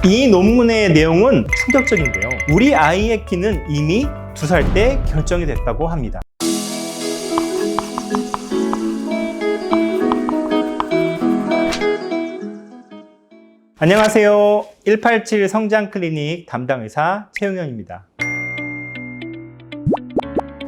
이 논문의 내용은 충격적인데요. 우리 아이의 키는 이미 2살 때 결정이 됐다고 합니다. 안녕하세요. 187 성장클리닉 담당의사 최용현입니다.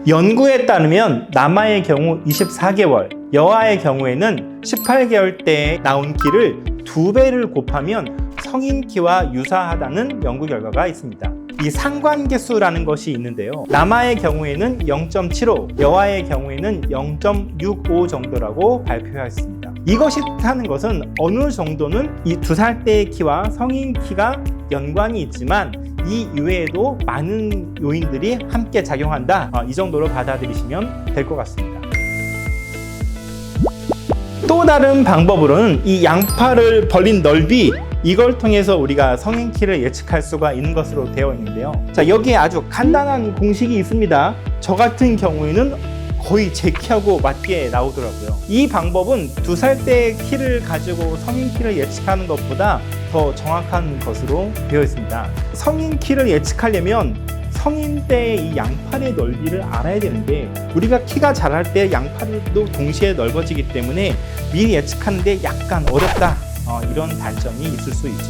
연구에 따르면 남아의 경우 24개월, 여아의 경우에는 18개월 때에 나온 키를 2배를 곱하면 성인 키와 유사하다는 연구 결과가 있습니다. 이 상관계수라는 것이 있는데요. 남아의 경우에는 0.75, 여아의 경우에는 0.65 정도라고 발표했습니다. 이것이 뜻하는 것은 어느 정도는 이 2살 때의 키와 성인 키가 연관이 있지만 이 이외에도 많은 요인들이 함께 작용한다. 이 정도로 받아들이시면 될 것 같습니다. 또 다른 방법으로는 이 양팔을 벌린 넓이, 이걸 통해서 우리가 성인 키를 예측할 수가 있는 것으로 되어 있는데요. 자, 여기에 아주 간단한 공식이 있습니다. 저 같은 경우에는 거의 제 키하고 맞게 나오더라고요. 이 방법은 2살 때의 키를 가지고 성인 키를 예측하는 것보다 더 정확한 것으로 되어 있습니다. 성인 키를 예측하려면 성인 때의 이 양팔의 넓이를 알아야 되는데, 우리가 키가 자랄 때 양팔도 동시에 넓어지기 때문에 미리 예측하는데 약간 어렵다, 이런 단점이 있을 수 있죠.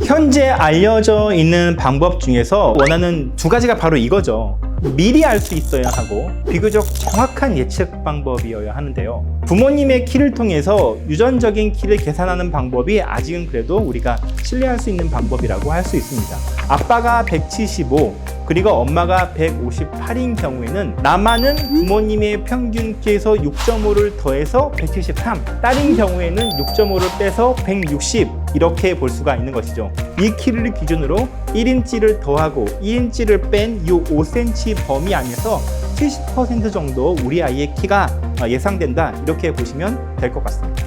현재 알려져 있는 방법 중에서 원하는 2가지가 바로 이거죠. 미리 알 수 있어야 하고 비교적 정확한 예측 방법이어야 하는데요. 부모님의 키를 통해서 유전적인 키를 계산하는 방법이 아직은 그래도 우리가 신뢰할 수 있는 방법이라고 할 수 있습니다. 아빠가 175, 그리고 엄마가 158인 경우에는 남아는 부모님의 평균 키에서 6.5를 더해서 173, 딸인 경우에는 6.5를 빼서 160, 이렇게 볼 수가 있는 것이죠. 이 키를 기준으로 1인치를 더하고 2인치를 뺀 이 5cm 범위 안에서 70% 정도 우리 아이의 키가 예상된다, 이렇게 보시면 될 것 같습니다.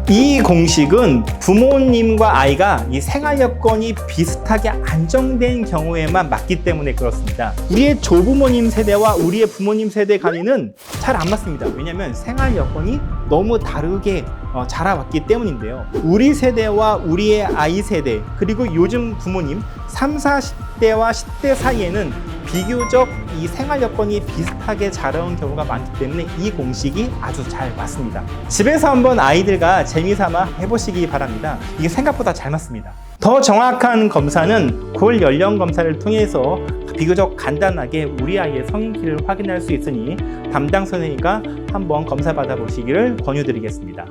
이 공식은 부모님과 아이가 이 생활 여건이 비슷하게 안정된 경우에만 맞기 때문에 그렇습니다. 우리의 조부모님 세대와 우리의 부모님 세대 간에는 잘 안 맞습니다. 왜냐하면 생활 여건이 너무 다르게 자라왔기 때문인데요. 우리 세대와 우리의 아이 세대, 그리고 요즘 부모님 3, 40대와 10대 사이에는 비교적 이 생활 여건이 비슷하게 자라온 경우가 많기 때문에 이 공식이 아주 잘 맞습니다. 집에서 한번 아이들과 재미삼아 해보시기 바랍니다. 이게 생각보다 잘 맞습니다. 더 정확한 검사는 골 연령 검사를 통해서 비교적 간단하게 우리 아이의 성인 키를 확인할 수 있으니 담당 선생님과 한번 검사 받아보시기를 권유드리겠습니다.